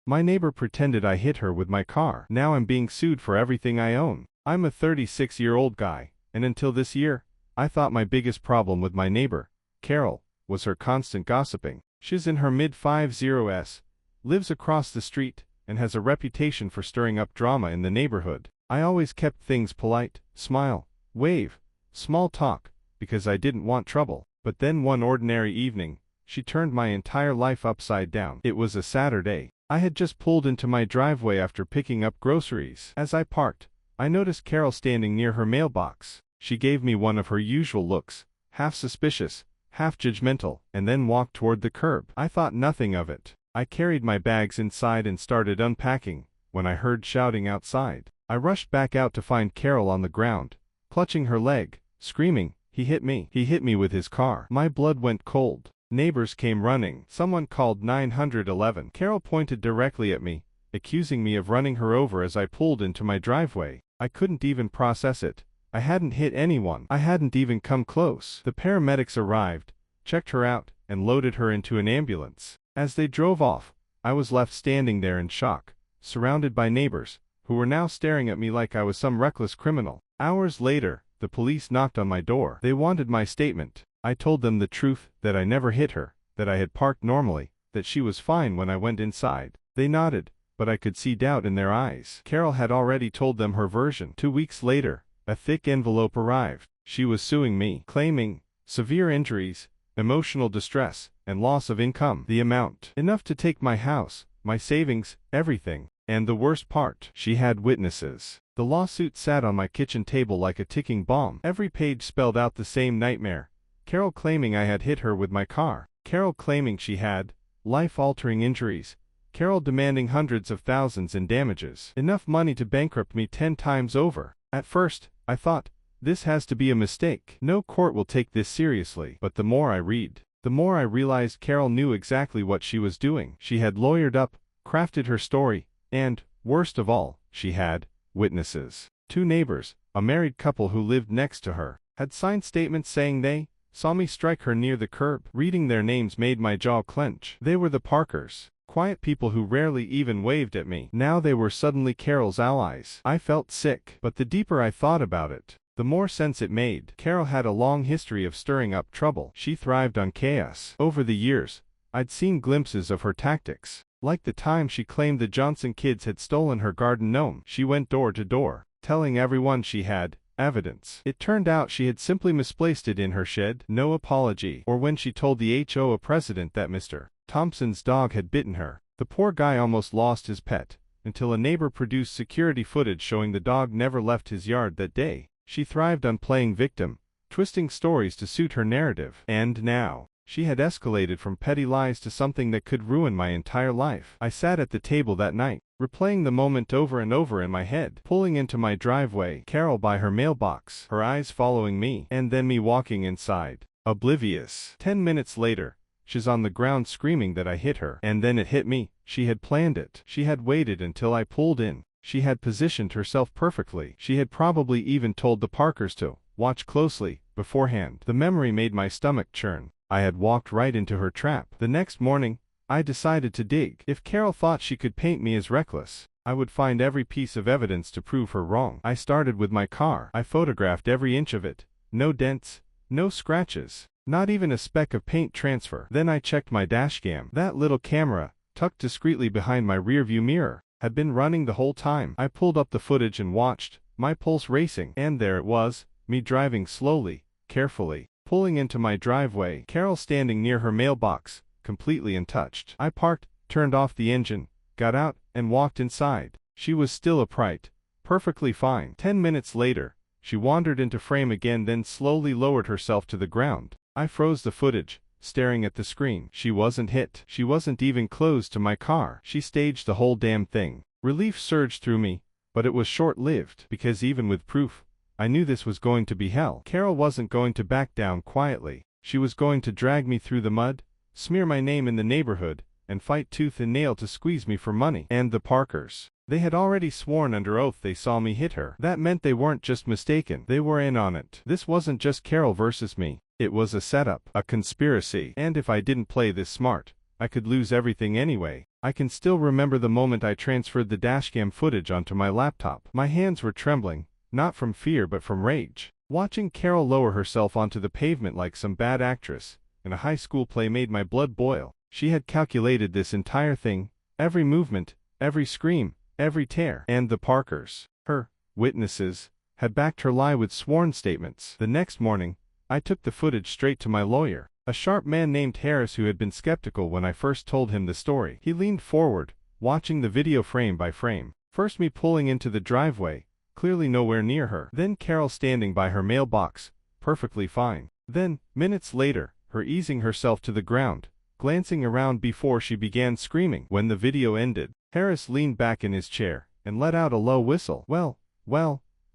My neighbor pretended I hit her with my car. Now I'm being sued for everything I own. I'm a 36-year-old guy, and until this year, I thought my biggest problem with my neighbor, Carol, was her constant gossiping. She's in her mid-50s, lives across the street, and has a reputation for stirring up drama in the neighborhood. I always kept things polite, smile, wave, small talk, because I didn't want trouble. But then one ordinary evening, she turned my entire life upside down. It was a Saturday. I had just pulled into my driveway after picking up groceries. As I parked, I noticed Carol standing near her mailbox. She gave me one of her usual looks, half suspicious, half judgmental, and then walked toward the curb. I thought nothing of it. I carried my bags inside and started unpacking, when I heard shouting outside. I rushed back out to find Carol on the ground, clutching her leg, screaming, "He hit me! He hit me with his car!" My blood went cold. Neighbors came running. Someone called 911. Carol pointed directly at me, accusing me of running her over as I pulled into my driveway. I couldn't even process it. I hadn't hit anyone. I hadn't even come close. The paramedics arrived, checked her out, and loaded her into an ambulance. As they drove off, I was left standing there in shock, surrounded by neighbors, who were now staring at me like I was some reckless criminal. Hours later, the police knocked on my door. They wanted my statement. I told them the truth, that I never hit her, that I had parked normally, that she was fine when I went inside. They nodded, but I could see doubt in their eyes. Carol had already told them her version. 2 weeks later, a thick envelope arrived. She was suing me, claiming severe injuries, emotional distress, and loss of income. The amount, enough to take my house, my savings, everything. And the worst part, she had witnesses. The lawsuit sat on my kitchen table like a ticking bomb. Every page spelled out the same nightmare. Carol claiming I had hit her with my car. Carol claiming she had life-altering injuries. Carol demanding hundreds of thousands in damages. Enough money to bankrupt me 10 times over. At first, I thought, this has to be a mistake. No court will take this seriously. But the more I read, the more I realized Carol knew exactly what she was doing. She had lawyered up, crafted her story, and, worst of all, she had witnesses. 2 neighbors, a married couple who lived next to her, had signed statements saying they saw me strike her near the curb. Reading their names made my jaw clench. They were the Parkers, quiet people who rarely even waved at me. Now they were suddenly Carol's allies. I felt sick. But the deeper I thought about it, the more sense it made. Carol had a long history of stirring up trouble. She thrived on chaos. Over the years, I'd seen glimpses of her tactics. Like the time she claimed the Johnson kids had stolen her garden gnome. She went door to door, telling everyone she had evidence. It turned out she had simply misplaced it in her shed. No apology. Or when she told the HOA president that Mr. Thompson's dog had bitten her. The poor guy almost lost his pet, until a neighbor produced security footage showing the dog never left his yard that day. She thrived on playing victim, twisting stories to suit her narrative. And now, she had escalated from petty lies to something that could ruin my entire life. I sat at the table that night, replaying the moment over and over in my head. Pulling into my driveway, Carol by her mailbox, her eyes following me, and then me walking inside, oblivious. 10 minutes later, she's on the ground screaming that I hit her. And then it hit me. She had planned it. She had waited until I pulled in. She had positioned herself perfectly. She had probably even told the Parkers to watch closely beforehand. The memory made my stomach churn. I had walked right into her trap. The next morning, I decided to dig. If Carol thought she could paint me as reckless, I would find every piece of evidence to prove her wrong. I started with my car. I photographed every inch of it. No dents, no scratches, not even a speck of paint transfer. Then I checked my dashcam. That little camera, tucked discreetly behind my rearview mirror, had been running the whole time. I pulled up the footage and watched, my pulse racing. And there it was, me driving slowly, carefully, pulling into my driveway. Carol standing near her mailbox, completely untouched. I parked, turned off the engine, got out, and walked inside. She was still upright, perfectly fine. 10 minutes later, she wandered into frame again, then slowly lowered herself to the ground. I froze the footage, staring at the screen. She wasn't hit. She wasn't even close to my car. She staged the whole damn thing. Relief surged through me, but it was short-lived, because even with proof, I knew this was going to be hell. Carol wasn't going to back down quietly. She was going to drag me through the mud, smear my name in the neighborhood, and fight tooth and nail to squeeze me for money. And the Parkers. They had already sworn under oath they saw me hit her. That meant they weren't just mistaken. They were in on it. This wasn't just Carol versus me. It was a setup, a conspiracy. And if I didn't play this smart, I could lose everything anyway. I can still remember the moment I transferred the dashcam footage onto my laptop. My hands were trembling, not from fear but from rage. Watching Carol lower herself onto the pavement like some bad actress in a high school play made my blood boil. She had calculated this entire thing, every movement, every scream, every tear. And the Parkers, her witnesses, had backed her lie with sworn statements. The next morning, I took the footage straight to my lawyer, a sharp man named Harris who had been skeptical when I first told him the story. He leaned forward, watching the video frame by frame. First me pulling into the driveway, clearly nowhere near her. Then Carol standing by her mailbox, perfectly fine. Then, minutes later, her easing herself to the ground, glancing around before she began screaming. When the video ended, Harris leaned back in his chair and let out a low whistle. Well,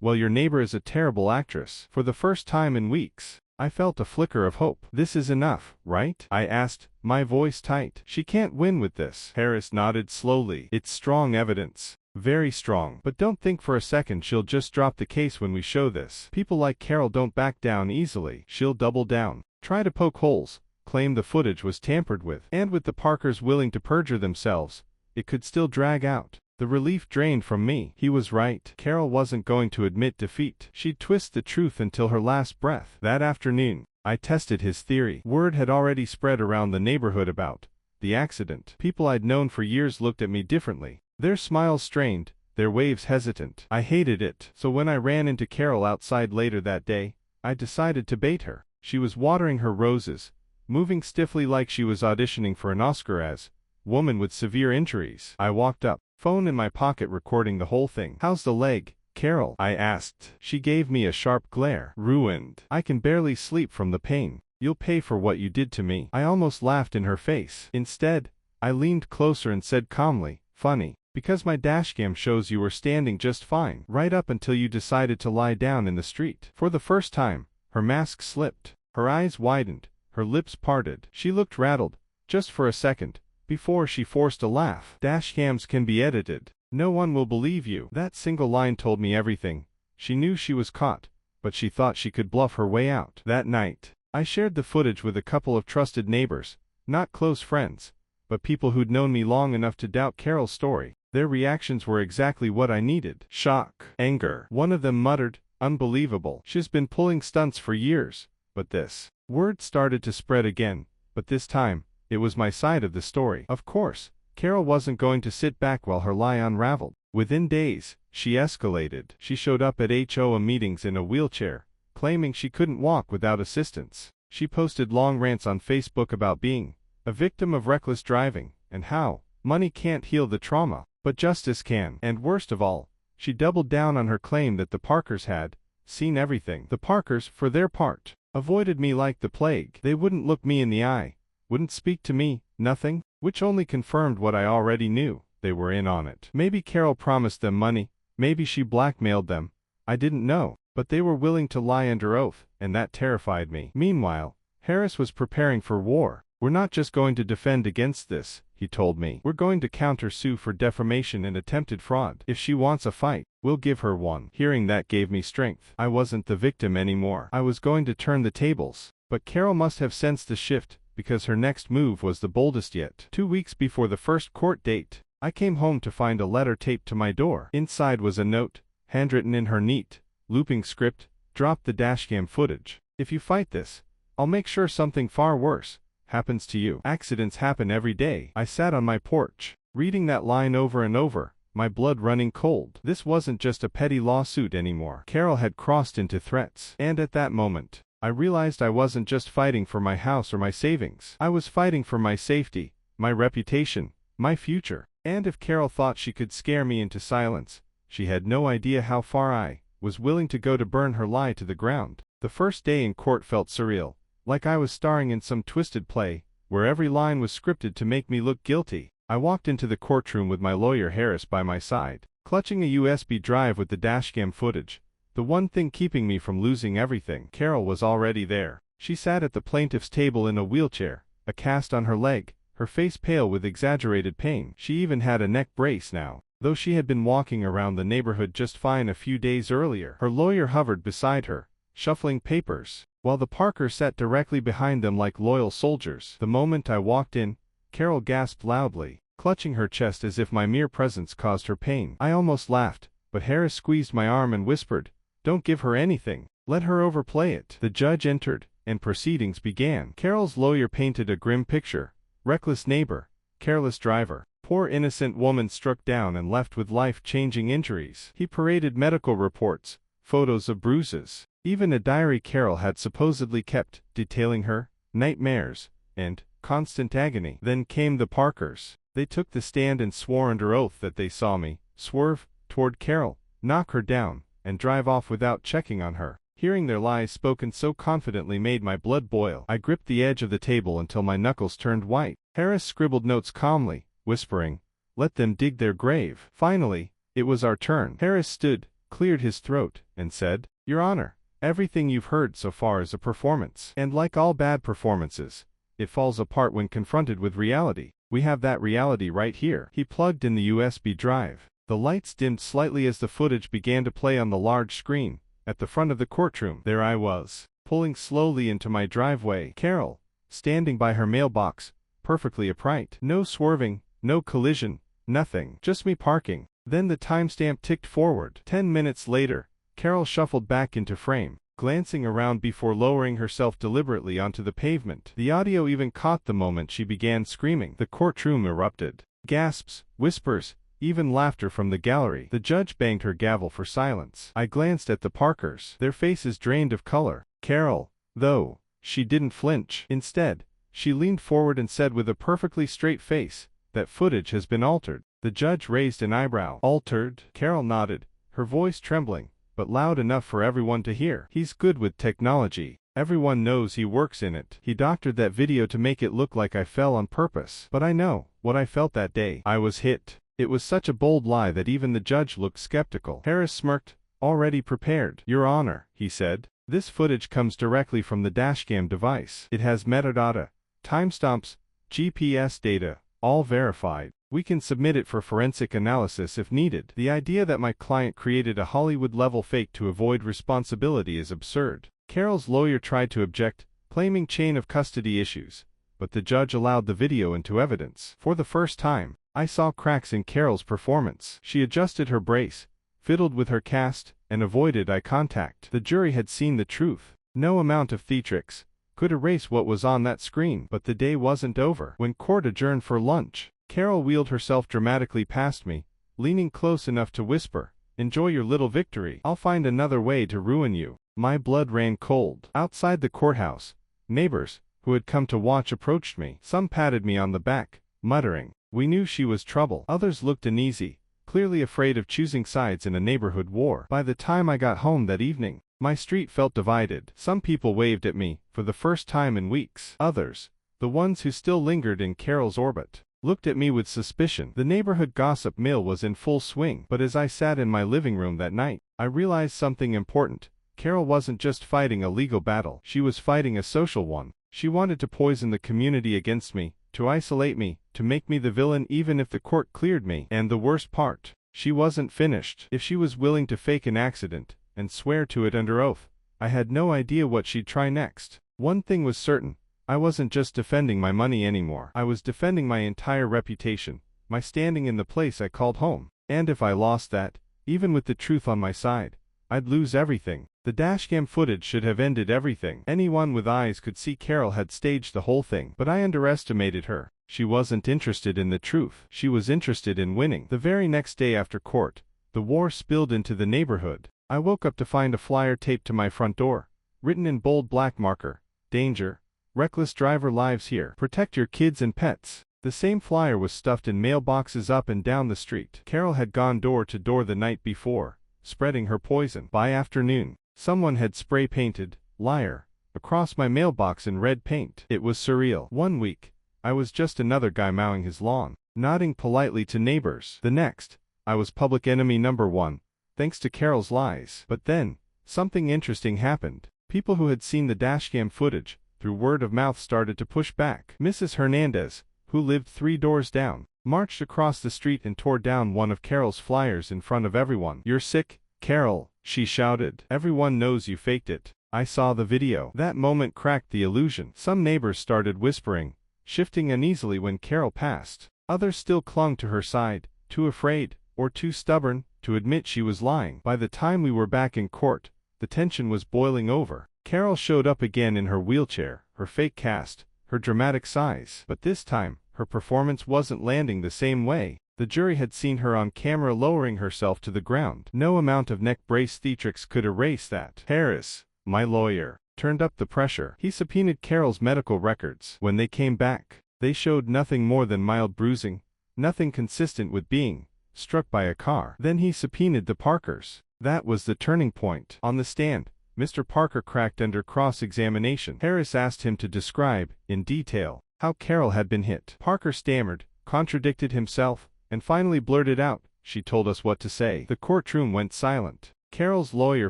your neighbor is a terrible actress. For the first time in weeks, I felt a flicker of hope. This is enough, right? I asked, my voice tight. She can't win with this. Harris nodded slowly. It's strong evidence. Very strong. But don't think for a second she'll just drop the case when we show this. People like Carol don't back down easily. She'll double down, try to poke holes, claim the footage was tampered with. And with the Parkers willing to perjure themselves, it could still drag out. The relief drained from me. He was right. Carol wasn't going to admit defeat. She'd twist the truth until her last breath. That afternoon, I tested his theory. Word had already spread around the neighborhood about the accident. People I'd known for years looked at me differently, their smiles strained, their waves hesitant. I hated it. So when I ran into Carol outside later that day, I decided to bait her. She was watering her roses, moving stiffly like she was auditioning for an Oscar as woman with severe injuries. I walked up, phone in my pocket recording the whole thing. How's the leg, Carol? I asked. She gave me a sharp glare. Ruined. I can barely sleep from the pain. You'll pay for what you did to me. I almost laughed in her face. Instead, I leaned closer and said calmly, funny, because my dashcam shows you were standing just fine, right up until you decided to lie down in the street. For the first time, her mask slipped. Her eyes widened, her lips parted. She looked rattled, just for a second, before she forced a laugh. Dashcams can be edited. No one will believe you. That single line told me everything. She knew she was caught, but she thought she could bluff her way out. That night, I shared the footage with a couple of trusted neighbors, not close friends, but people who'd known me long enough to doubt Carol's story. Their reactions were exactly what I needed. Shock, anger. One of them muttered, unbelievable. She's been pulling stunts for years, but this. Word started to spread again, but this time, it was my side of the story. Of course, Carol wasn't going to sit back while her lie unraveled. Within days, she escalated. She showed up at HOA meetings in a wheelchair, claiming she couldn't walk without assistance. She posted long rants on Facebook about being a victim of reckless driving, and how money can't heal the trauma, but justice can. And worst of all, she doubled down on her claim that the Parkers had seen everything. The Parkers, for their part, avoided me like the plague. They wouldn't look me in the eye, wouldn't speak to me, nothing, which only confirmed what I already knew. They were in on it. Maybe Carol promised them money, maybe she blackmailed them, I didn't know, but they were willing to lie under oath, and that terrified me. Meanwhile, Harris was preparing for war. We're not just going to defend against this, he told me. We're going to counter-sue for defamation and attempted fraud. If she wants a fight, we'll give her one. Hearing that gave me strength. I wasn't the victim anymore. I was going to turn the tables. But Carol must have sensed the shift, because her next move was the boldest yet. 2 weeks before the first court date, I came home to find a letter taped to my door. Inside was a note, handwritten in her neat, looping script, drop the dashcam footage. If you fight this, I'll make sure something far worse happens to you. Accidents happen every day. I sat on my porch, reading that line over and over, my blood running cold. This wasn't just a petty lawsuit anymore. Carol had crossed into threats. And at that moment, I realized I wasn't just fighting for my house or my savings. I was fighting for my safety, my reputation, my future. And if Carol thought she could scare me into silence, she had no idea how far I was willing to go to burn her lie to the ground. The first day in court felt surreal, like I was starring in some twisted play, where every line was scripted to make me look guilty. I walked into the courtroom with my lawyer Harris by my side, clutching a USB drive with the dashcam footage, the one thing keeping me from losing everything. Carol was already there. She sat at the plaintiff's table in a wheelchair, a cast on her leg, her face pale with exaggerated pain. She even had a neck brace now, though she had been walking around the neighborhood just fine a few days earlier. Her lawyer hovered beside her, shuffling papers, while the Parkers sat directly behind them like loyal soldiers. The moment I walked in, Carol gasped loudly, clutching her chest as if my mere presence caused her pain. I almost laughed, but Harris squeezed my arm and whispered, "Don't give her anything. Let her overplay it." The judge entered, and proceedings began. Carol's lawyer painted a grim picture: reckless neighbor, careless driver, poor innocent woman struck down and left with life-changing injuries. He paraded medical reports, photos of bruises, even a diary Carol had supposedly kept, detailing her nightmares and constant agony. Then came the Parkers. They took the stand and swore under oath that they saw me swerve toward Carol, knock her down, and drive off without checking on her. Hearing their lies spoken so confidently made my blood boil. I gripped the edge of the table until my knuckles turned white. Harris scribbled notes calmly, whispering, "Let them dig their grave." Finally, it was our turn. Harris stood, cleared his throat, and said, "Your Honor, everything you've heard so far is a performance. And like all bad performances, it falls apart when confronted with reality. We have that reality right here." He plugged in the USB drive. The lights dimmed slightly as the footage began to play on the large screen. At the front of the courtroom, there I was, pulling slowly into my driveway. Carol, standing by her mailbox, perfectly upright. No swerving, no collision, nothing. Just me parking. Then the timestamp ticked forward. 10 minutes later, Carol shuffled back into frame, glancing around before lowering herself deliberately onto the pavement. The audio even caught the moment she began screaming. The courtroom erupted. Gasps, whispers, even laughter from the gallery. The judge banged her gavel for silence. I glanced at the Parkers. Their faces drained of color. Carol, though, she didn't flinch. Instead, she leaned forward and said with a perfectly straight face, "That footage has been altered." The judge raised an eyebrow. "Altered?" Carol nodded, her voice trembling, but loud enough for everyone to hear. "He's good with technology. Everyone knows he works in it. He doctored that video to make it look like I fell on purpose. But I know what I felt that day. I was hit." It was such a bold lie that even the judge looked skeptical. Harris smirked, already prepared. "Your Honor," he said, "this footage comes directly from the dashcam device. It has metadata, timestamps, GPS data, all verified. We can submit it for forensic analysis if needed." The idea that my client created a Hollywood-level fake to avoid responsibility is absurd. Carol's lawyer tried to object, claiming chain of custody issues, but the judge allowed the video into evidence. For the first time, I saw cracks in Carol's performance. She adjusted her brace, fiddled with her cast, and avoided eye contact. The jury had seen the truth. No amount of theatrics could erase what was on that screen. But the day wasn't over. When court adjourned for lunch, Carol wheeled herself dramatically past me, leaning close enough to whisper, "Enjoy your little victory. I'll find another way to ruin you." My blood ran cold. Outside the courthouse, neighbors, who had come to watch, approached me. Some patted me on the back, muttering, "We knew she was trouble." Others looked uneasy, clearly afraid of choosing sides in a neighborhood war. By the time I got home that evening, my street felt divided. Some people waved at me, for the first time in weeks. Others, the ones who still lingered in Carol's orbit, looked at me with suspicion. The neighborhood gossip mill was in full swing. But as I sat in my living room that night, I realized something important. Carol wasn't just fighting a legal battle. She was fighting a social one. She wanted to poison the community against me, to isolate me, to make me the villain even if the court cleared me. And the worst part, she wasn't finished. If she was willing to fake an accident, and swear to it under oath, I had no idea what she'd try next. One thing was certain, I wasn't just defending my money anymore. I was defending my entire reputation, my standing in the place I called home. And if I lost that, even with the truth on my side, I'd lose everything. The dashcam footage should have ended everything. Anyone with eyes could see Carol had staged the whole thing. But I underestimated her. She wasn't interested in the truth. She was interested in winning. The very next day after court, the war spilled into the neighborhood. I woke up to find a flyer taped to my front door, written in bold black marker, "Danger. Reckless driver lives here. Protect your kids and pets." The same flyer was stuffed in mailboxes up and down the street. Carol had gone door to door the night before, spreading her poison. By afternoon, someone had spray painted, "Liar," across my mailbox in red paint. It was surreal. One week, I was just another guy mowing his lawn, nodding politely to neighbors. The next, I was public enemy number one, thanks to Carol's lies. But then, something interesting happened. People who had seen the dashcam footage, through word of mouth, started to push back. Mrs. Hernandez, who lived 3 doors down, marched across the street and tore down one of Carol's flyers in front of everyone. "You're sick, Carol," she shouted. "Everyone knows you faked it. I saw the video." That moment cracked the illusion. Some neighbors started whispering, shifting uneasily when Carol passed. Others still clung to her side, too afraid, or too stubborn, to admit she was lying. By the time we were back in court, the tension was boiling over. Carol showed up again in her wheelchair, her fake cast, her dramatic size. But this time, her performance wasn't landing the same way. The jury had seen her on camera lowering herself to the ground. No amount of neck brace theatrics could erase that. Harris, my lawyer, turned up the pressure. He subpoenaed Carol's medical records. When they came back, they showed nothing more than mild bruising, nothing consistent with being struck by a car. Then he subpoenaed the Parkers. That was the turning point. On the stand, Mr. Parker cracked under cross-examination. Harris asked him to describe, in detail, how Carol had been hit. Parker stammered, contradicted himself, and finally blurted out, "She told us what to say." The courtroom went silent. Carol's lawyer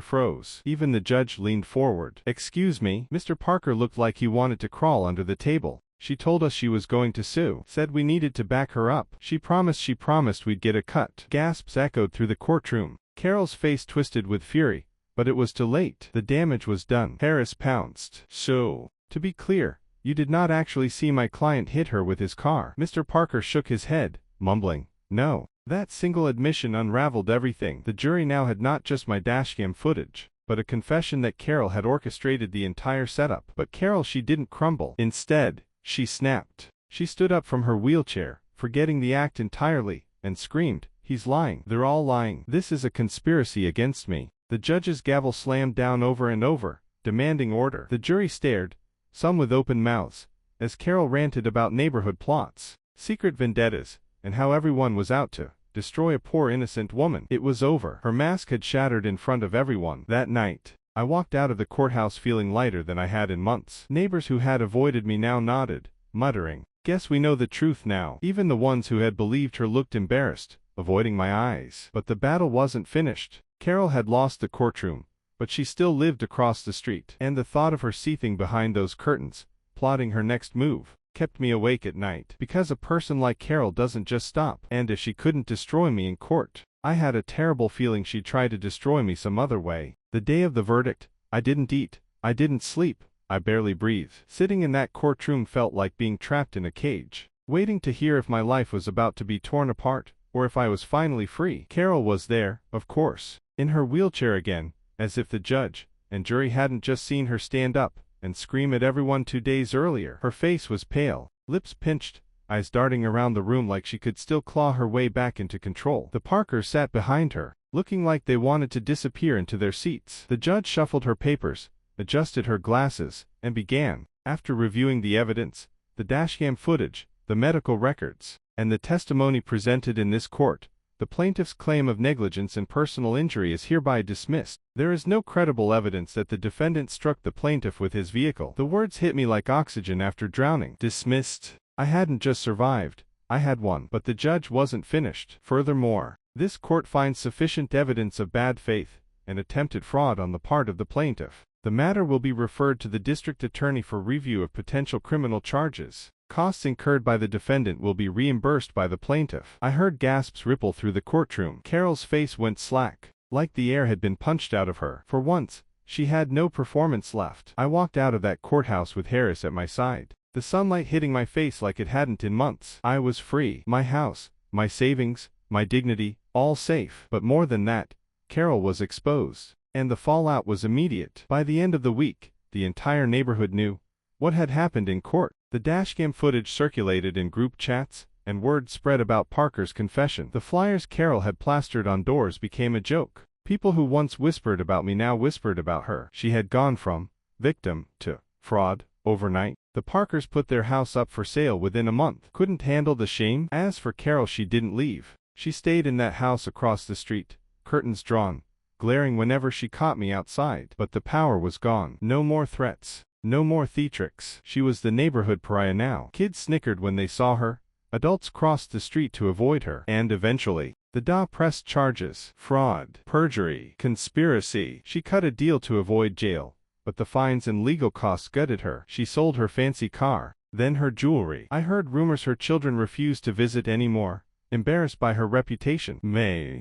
froze. Even the judge leaned forward. "Excuse me." Mr. Parker looked like he wanted to crawl under the table. "She told us she was going to sue. Said we needed to back her up. She promised we'd get a cut." Gasps echoed through the courtroom. Carol's face twisted with fury, but it was too late. The damage was done. Harris pounced. "So, to be clear, you did not actually see my client hit her with his car?" Mr. Parker shook his head, mumbling, "No." That single admission unraveled everything. The jury now had not just my dashcam footage, but a confession that Carol had orchestrated the entire setup. But Carol, she didn't crumble. Instead, she snapped. She stood up from her wheelchair, forgetting the act entirely, and screamed, "He's lying. They're all lying. This is a conspiracy against me." The judge's gavel slammed down over and over, demanding order. The jury stared, some with open mouths, as Carol ranted about neighborhood plots, secret vendettas, and how everyone was out to destroy a poor innocent woman. It was over. Her mask had shattered in front of everyone. That night, I walked out of the courthouse feeling lighter than I had in months. Neighbors who had avoided me now nodded, muttering, "Guess we know the truth now." Even the ones who had believed her looked embarrassed, avoiding my eyes. But the battle wasn't finished. Carol had lost the courtroom, but she still lived across the street. And the thought of her seething behind those curtains, plotting her next move, kept me awake at night. Because a person like Carol doesn't just stop. And if she couldn't destroy me in court, I had a terrible feeling she'd try to destroy me some other way. The day of the verdict, I didn't eat, I didn't sleep, I barely breathed. Sitting in that courtroom felt like being trapped in a cage, waiting to hear if my life was about to be torn apart, or if I was finally free. Carol was there, of course, in her wheelchair again, as if the judge and jury hadn't just seen her stand up and scream at everyone 2 days earlier. Her face was pale, lips pinched, eyes darting around the room like she could still claw her way back into control. The Parkers sat behind her, looking like they wanted to disappear into their seats. The judge shuffled her papers, adjusted her glasses, and began, after reviewing the evidence, the dashcam footage, the medical records, and the testimony presented in this court. The plaintiff's claim of negligence and personal injury is hereby dismissed. There is no credible evidence that the defendant struck the plaintiff with his vehicle. The words hit me like oxygen after drowning. Dismissed. I hadn't just survived, I had won. But the judge wasn't finished. Furthermore, this court finds sufficient evidence of bad faith and attempted fraud on the part of the plaintiff. The matter will be referred to the district attorney for review of potential criminal charges. Costs incurred by the defendant will be reimbursed by the plaintiff. I heard gasps ripple through the courtroom. Carol's face went slack, like the air had been punched out of her. For once, she had no performance left. I walked out of that courthouse with Harris at my side, the sunlight hitting my face like it hadn't in months. I was free. My house, my savings, my dignity, all safe. But more than that, Carol was exposed, and the fallout was immediate. By the end of the week, the entire neighborhood knew what had happened in court. The dashcam footage circulated in group chats, and word spread about Parker's confession. The flyers Carol had plastered on doors became a joke. People who once whispered about me now whispered about her. She had gone from victim to fraud overnight. The Parkers put their house up for sale within a month. Couldn't handle the shame. As for Carol, she didn't leave. She stayed in that house across the street, curtains drawn, glaring whenever she caught me outside. But the power was gone. No more threats. No more theatrics. She was the neighborhood pariah now. Kids snickered when they saw her. Adults crossed the street to avoid her. And eventually, the DA pressed charges. Fraud, perjury, conspiracy. She cut a deal to avoid jail, but the fines and legal costs gutted her. She sold her fancy car, then her jewelry. I heard rumors her children refused to visit anymore, embarrassed by her reputation.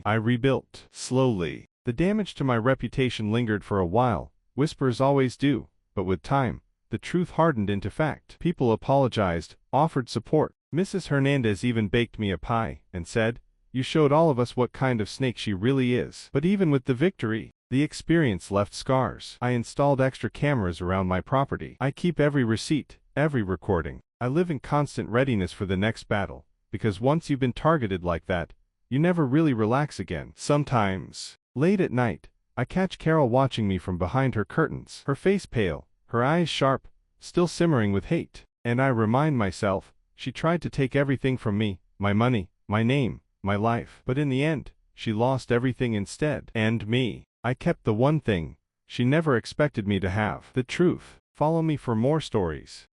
I rebuilt. Slowly. The damage to my reputation lingered for a while. Whispers always do. But with time, the truth hardened into fact. People apologized, offered support. Mrs. Hernandez even baked me a pie, and said, "You showed all of us what kind of snake she really is." But even with the victory, the experience left scars. I installed extra cameras around my property. I keep every receipt, every recording. I live in constant readiness for the next battle, because once you've been targeted like that, you never really relax again. Sometimes, late at night, I catch Carol watching me from behind her curtains, her face pale, her eyes sharp, still simmering with hate. And I remind myself, she tried to take everything from me, my money, my name, my life. But in the end, she lost everything instead. And me. I kept the one thing she never expected me to have. The truth. Follow me for more stories.